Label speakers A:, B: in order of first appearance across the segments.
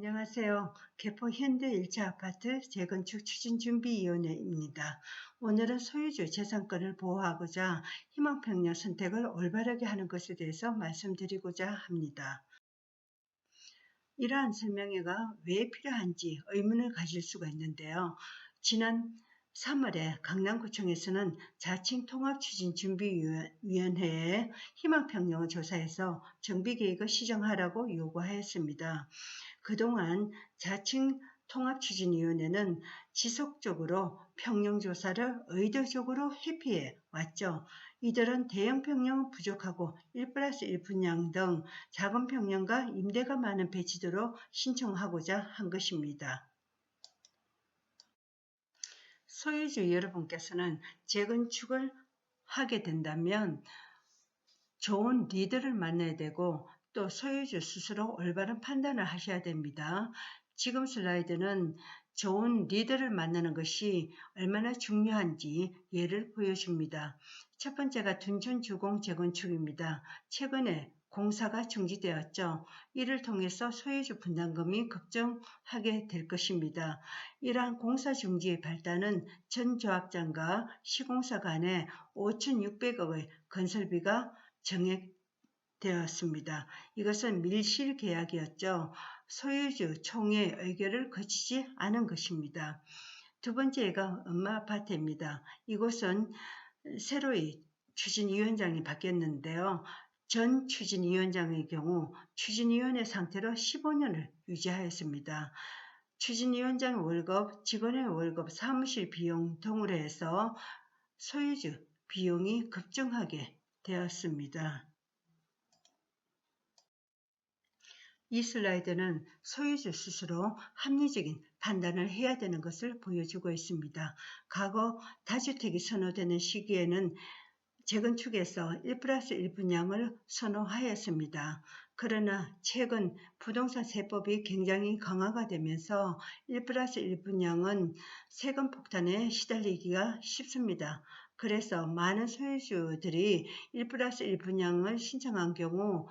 A: 안녕하세요. 개포 현대 1차 아파트 재건축 추진준비위원회입니다. 오늘은 소유주 재산권을 보호하고자 희망평형 선택을 올바르게 하는 것에 대해서 말씀드리고자 합니다. 이러한 설명회가 왜 필요한지 의문을 가질 수가 있는데요. 지난 3월에 강남구청에서는 자칭 통합추진준비위원회에 희망평형을 조사해서 정비계획을 시정하라고 요구하였습니다. 그동안 자칭 통합추진위원회는 지속적으로 평형조사를 의도적으로 회피해 왔죠. 이들은 대형 평형은 부족하고 1+1 분양 등 작은 평형과 임대가 많은 배치도로 신청하고자 한 것입니다. 소유주 여러분께서는 재건축을 하게 된다면 좋은 리더를 만나야 되고 또 소유주 스스로 올바른 판단을 하셔야 됩니다. 지금 슬라이드는 좋은 리더를 만나는 것이 얼마나 중요한지 예를 보여줍니다. 첫 번째가 둔촌주공 재건축입니다. 최근에 공사가 중지되었죠. 이를 통해서 소유주 분담금이 급증하게 될 것입니다. 이러한 공사 중지의 발단은 전 조합장과 시공사 간에 5,600억의 건설비가 정액되었습니다. 이것은 밀실 계약이었죠. 소유주 총회 의결을 거치지 않은 것입니다. 두 번째가 엄마아파트입니다. 이곳은 새로이 추진위원장이 바뀌었는데요. 전 추진위원장의 경우 추진위원회 상태로 15년을 유지하였습니다. 추진위원장 월급, 직원의 월급, 사무실 비용 등으로 해서 소유주 비용이 급증하게 되었습니다. 이 슬라이드는 소유주 스스로 합리적인 판단을 해야 되는 것을 보여주고 있습니다. 과거 다주택이 선호되는 시기에는 재건축에서 1+1 분양을 선호하였습니다. 그러나 최근 부동산 세법이 굉장히 강화가 되면서 1+1 분양은 세금 폭탄에 시달리기가 쉽습니다. 그래서 많은 소유주들이 1+1 분양을 신청한 경우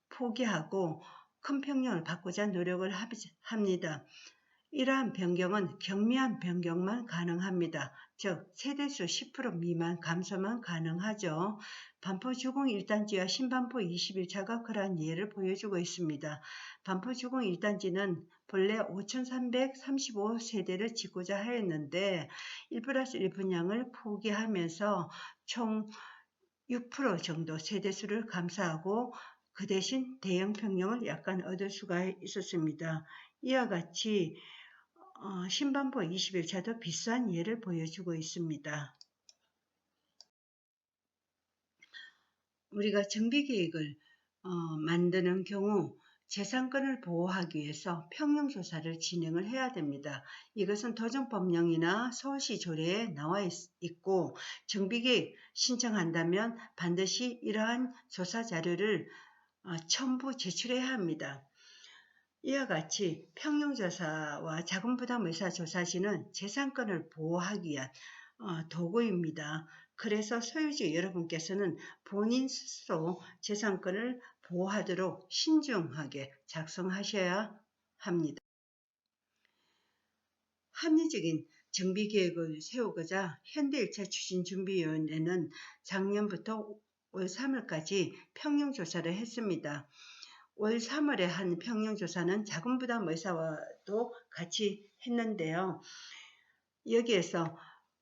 A: 포기하고 큰 평형을 받고자 노력을 합니다. 이러한 변경은 경미한 변경만 가능합니다. 즉 세대수 10% 미만 감소만 가능하죠. 반포주공 1단지와 신반포 21차가 그러한 예를 보여주고 있습니다. 반포주공 1단지는 본래 5,335세대를 짓고자 하였는데 1+1 분양을 포기하면서 총 6% 정도 세대수를 감소하고 그 대신 대형 평형을 약간 얻을 수가 있었습니다. 이와 같이 신반포 21차도 비슷한 예를 보여주고 있습니다. 우리가 정비계획을 만드는 경우 재산권을 보호하기 위해서 평형조사를 진행을 해야 됩니다. 이것은 도정법령이나 서울시 조례에 나와 있고 정비계획 신청한다면 반드시 이러한 조사 자료를 첨부 제출해야 합니다. 이와 같이 평형조사와 자금부담의사조사지는 재산권을 보호하기 위한 도구입니다. 그래서 소유주 여러분께서는 본인 스스로 재산권을 보호하도록 신중하게 작성하셔야 합니다. 합리적인 정비계획을 세우고자 현대 1차 추진준비위원회는 작년부터 올 3월까지 평형조사를 했습니다. 올 3월에 한 평형조사는 자금부담의사와도 같이 했는데요. 여기에서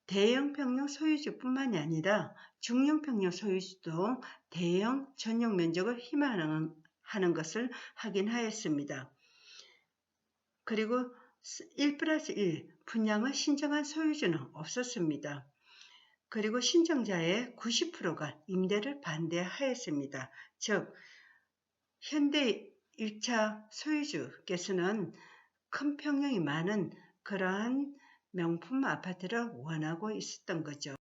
A: 대형 평형 소유주뿐만이 아니라 중형 평형 소유주도 대형 전용 면적을 희망하는 것을 확인하였습니다. 그리고 1+1 분양을 신청한 소유주는 없었습니다. 그리고 신청자의 90%가 임대를 반대하였습니다. 즉 현대 1차 소유주께서는 큰 평형이 많은 그러한 명품 아파트를 원하고 있었던 거죠.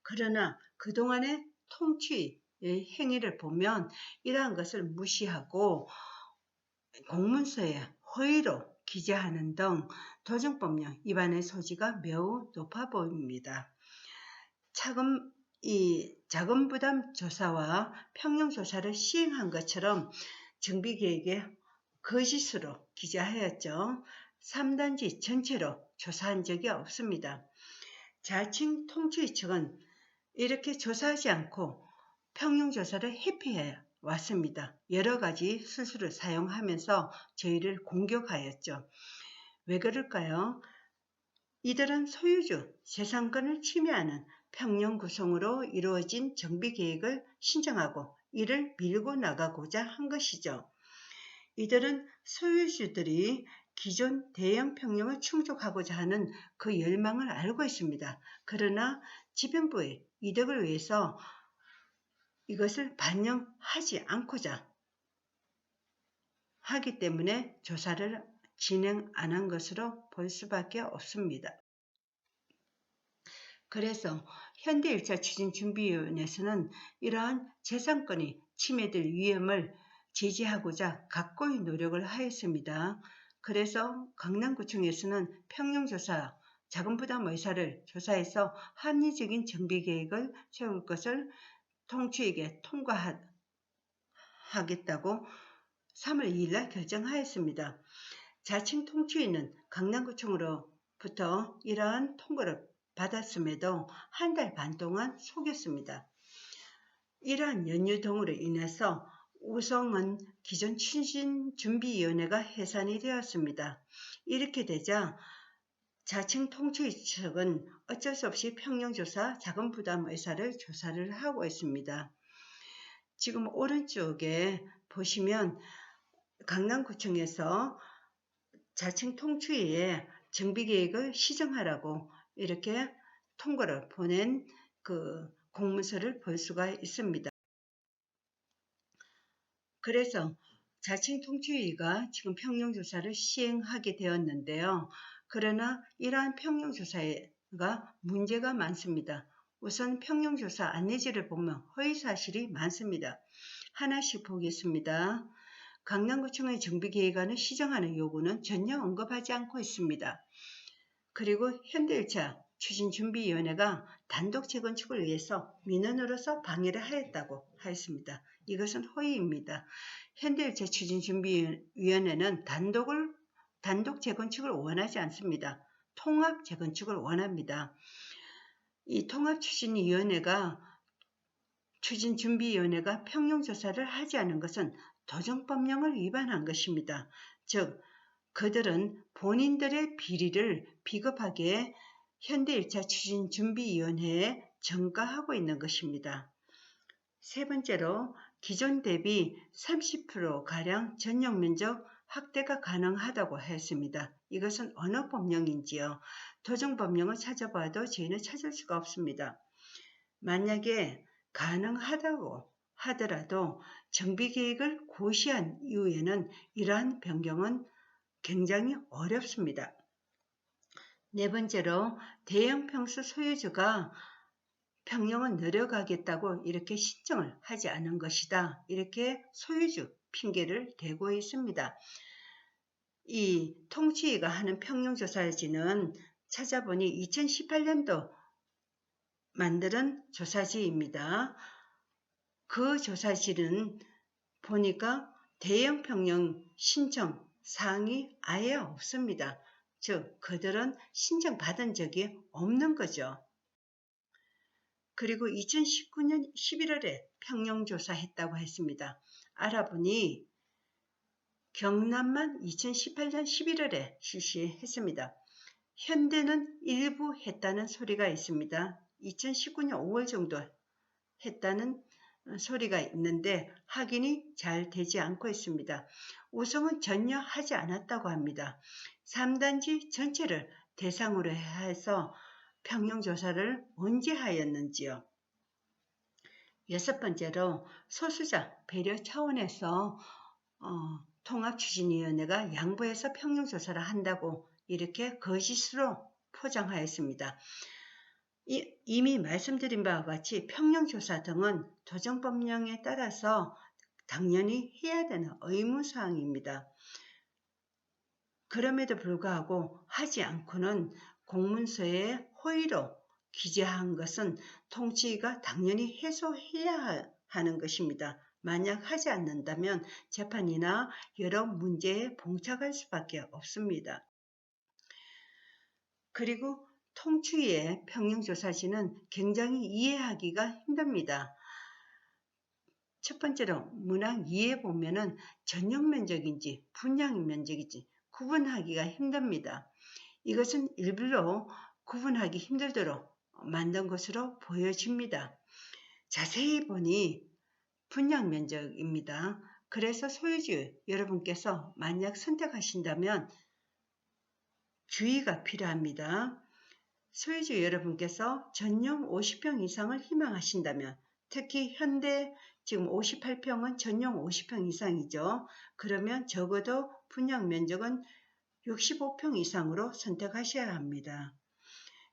A: 그러나 그동안의 통치의 행위를 보면 이러한 것을 무시하고 공문서에 허위로 기재하는 등 도정법령 위반의 소지가 매우 높아 보입니다. 자금부담 조사와 평형조사를 시행한 것처럼 정비계획에 거짓으로 기재하였죠. 3단지 전체로 조사한 적이 없습니다. 자칭 통추위 측은 이렇게 조사하지 않고 평형조사를 회피해 왔습니다. 여러 가지 수술을 사용하면서 저희를 공격하였죠. 왜 그럴까요? 이들은 소유주 재산권을 침해하는 평형 구성으로 이루어진 정비계획을 신청하고 이를 밀고 나가고자 한 것이죠. 이들은 소유주들이 기존 대형 평형을 충족하고자 하는 그 열망을 알고 있습니다. 그러나 지평부의 이득을 위해서 이것을 반영하지 않고자 하기 때문에 조사를 진행 안 한 것으로 볼 수밖에 없습니다. 그래서 현대 1차 추진준비위원회에서는 이러한 재산권이 침해될 위험을 제지하고자 각고의 노력을 하였습니다. 그래서 강남구청에서는 평형조사 자금부담 의사를 조사해서 합리적인 정비계획을 세울 것을 통추에게 통과하겠다고 3월 2일날 결정하였습니다. 자칭 통추위는 강남구청으로부터 이러한 통보를 받았음에도 한 달 반 동안 속였습니다. 이러한 연유 등으로 인해서 우성은 기존 추진준비위원회가 해산이 되었습니다. 이렇게 되자 자칭 통추위 측은 어쩔 수 없이 평형조사 자금부담 의사를 조사를 하고 있습니다. 지금 오른쪽에 보시면 강남구청에서 자칭 통추위에 정비계획을 시정하라고 이렇게 통보를 보낸 그 공문서를 볼 수가 있습니다. 그래서 자칭 통추위가 지금 평형조사를 시행하게 되었는데요. 그러나 이러한 평형조사가 문제가 많습니다. 우선 평형조사 안내지를 보면 허위사실이 많습니다. 하나씩 보겠습니다. 강남구청의 정비계획안을 시정하는 요구는 전혀 언급하지 않고 있습니다. 그리고 현대 1차 추진준비위원회가 단독 재건축을 위해서 민원으로서 방해를 하였다고 하였습니다. 이것은 허위입니다. 현대 1차 추진준비위원회는 단독 재건축을 원하지 않습니다. 통합 재건축을 원합니다. 이 추진준비위원회가 평형조사를 하지 않은 것은 도정법령을 위반한 것입니다. 즉 그들은 본인들의 비리를 비겁하게 현대 1차 추진준비위원회에 전가하고 있는 것입니다. 세 번째로 기존 대비 30%가량 전용면적 확대가 가능하다고 했습니다. 이것은 어느 법령인지요? 도정법령을 찾아봐도 저희는 찾을 수가 없습니다. 만약에 가능하다고 하더라도 정비계획을 고시한 이후에는 이러한 변경은 굉장히 어렵습니다. 네 번째로 대형 평수 소유주가 평형을 내려가겠다고 이렇게 신청을 하지 않은 것이다. 이렇게 소유주 핑계를 대고 있습니다. 이 통치위가 하는 평형조사지는 찾아보니 2018년도 만드는 조사지입니다. 그 조사지는 보니까 대형 평형 신청 사항이 아예 없습니다. 즉 그들은 신청받은 적이 없는 거죠. 그리고 2019년 11월에 평형조사했다고 했습니다. 알아보니 경남만 2018년 11월에 실시했습니다. 현대는 일부 했다는 소리가 있습니다. 2019년 5월 정도 했다는 소리가 있는데 확인이 잘 되지 않고 있습니다. 우성은 전혀 하지 않았다고 합니다. 3단지 전체를 대상으로 해서 평형조사를 언제 하였는지요. 여섯 번째로 소수자 배려 차원에서 통합추진위원회가 양보해서 평형조사를 한다고 이렇게 거짓으로 포장하였습니다. 이미 말씀드린 바와 같이 평형조사 등은 도정법령에 따라서 당연히 해야 되는 의무사항입니다. 그럼에도 불구하고 하지 않고는 공문서에 허위로 기재한 것은 통치위가 당연히 해소해야 하는 것입니다. 만약 하지 않는다면 재판이나 여러 문제에 봉착할 수밖에 없습니다. 그리고 통추위의 평형조사시는 굉장히 이해하기가 힘듭니다. 첫 번째로 문항 2에 보면은 전용 면적인지 분양 면적인지 구분하기가 힘듭니다. 이것은 일부러 구분하기 힘들도록 만든 것으로 보여집니다. 자세히 보니 분양 면적입니다. 그래서 소유주 여러분께서 만약 선택하신다면 주의가 필요합니다. 소유주 여러분께서 전용 50평 이상을 희망하신다면 특히 현대 지금 58평은 전용 50평 이상이죠. 그러면 적어도 분양 면적은 65평 이상으로 선택하셔야 합니다.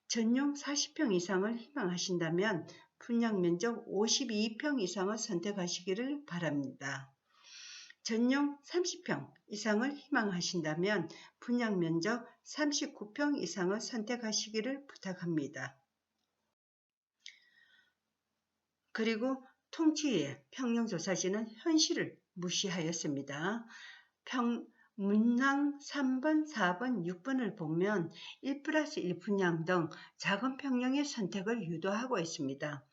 A: 전용 40평 이상을 희망하신다면 분양 면적 52평 이상을 선택하시기를 바랍니다. 전용 30평 이상을 희망하신다면 분양 면적 39평 이상을 선택하시기를 부탁합니다. 그리고 통추위의 평형조사시는 현실을 무시하였습니다. 문항 3번, 4번, 6번을 보면 1+1 분양 등 작은 평형의 선택을 유도하고 있습니다.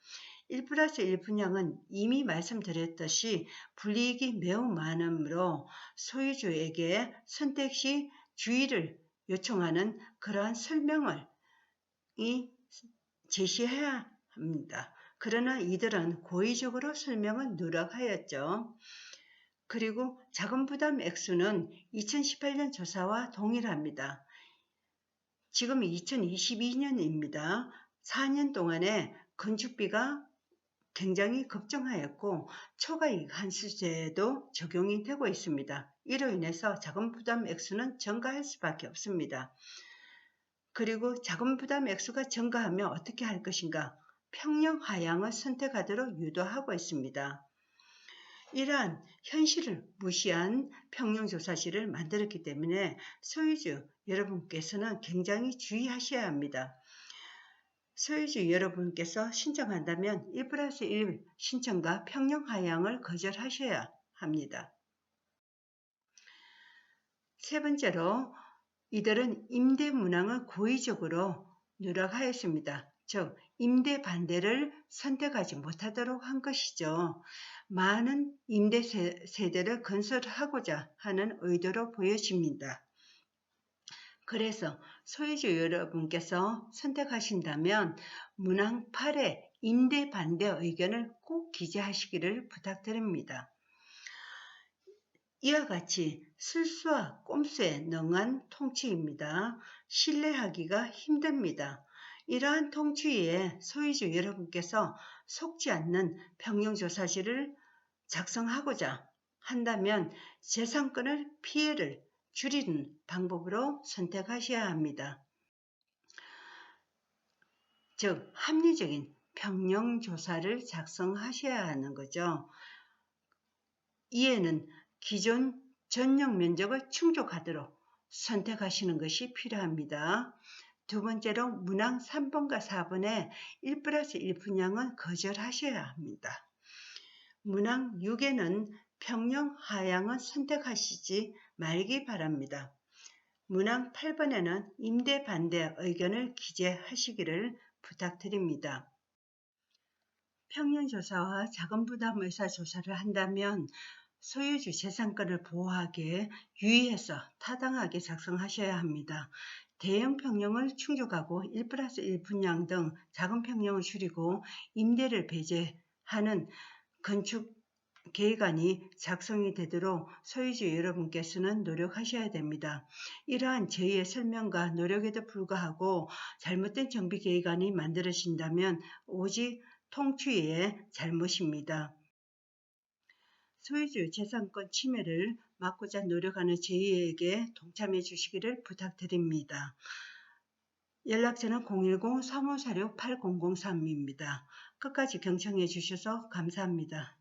A: 1+1 분양은 이미 말씀드렸듯이 불이익이 매우 많으므로 소유주에게 선택 시 주의를 요청하는 그러한 설명을 제시해야 합니다. 그러나 이들은 고의적으로 설명을 누락하였죠. 그리고 자금부담 액수는 2018년 조사와 동일합니다. 지금 2022년입니다. 4년 동안에 건축비가 굉장히 급증하였고 초과이익 환수제도 적용이 되고 있습니다. 이로 인해서 자금부담 액수는 증가할 수밖에 없습니다. 그리고 자금부담 액수가 증가하면 어떻게 할 것인가? 평형 하향을 선택하도록 유도하고 있습니다. 이러한 현실을 무시한 평형조사시를 만들었기 때문에 소유주 여러분께서는 굉장히 주의하셔야 합니다. 소유주 여러분께서 신청한다면 1+1 신청과 평형 하향을 거절하셔야 합니다. 세 번째로 이들은 임대 문항을 고의적으로 누락하였습니다. 즉 임대 반대를 선택하지 못하도록 한 것이죠. 많은 임대 세대를 건설하고자 하는 의도로 보여집니다. 그래서 소유주 여러분께서 선택하신다면 문항 8의 임대 반대 의견을 꼭 기재하시기를 부탁드립니다. 이와 같이 실수와 꼼수에 능한 통추위입니다. 신뢰하기가 힘듭니다. 이러한 통추위에 소유주 여러분께서 속지 않는 평형조사시를 작성하고자 한다면 재산권의 피해를 줄이는 방법으로 선택하셔야 합니다. 즉 합리적인 평형조사를 작성하셔야 하는 거죠. 이에는 기존 전용 면적을 충족하도록 선택하시는 것이 필요합니다. 두 번째로 문항 3번과 4번의 1+1 분양은 거절하셔야 합니다. 문항 6에는 평형 하향은 선택하시지 말기 바랍니다. 문항 8번에는 임대 반대 의견을 기재하시기를 부탁드립니다. 평형조사와 자금부담 의사조사를 한다면 소유주 재산권을 보호하기에 유의해서 타당하게 작성하셔야 합니다. 대형 평형을 충족하고 1+1 분양 등 작은 평형을 줄이고 임대를 배제하는 건축 계획안이 작성이 되도록 소유주 여러분께서는 노력하셔야 됩니다. 이러한 저희의 설명과 노력에도 불구하고 잘못된 정비 계획안이 만들어진다면 오직 통추위의 잘못입니다. 소유주 재산권 침해를 막고자 노력하는 저희에게 동참해 주시기를 부탁드립니다. 연락처는 010-3546-8003입니다. 끝까지 경청해 주셔서 감사합니다.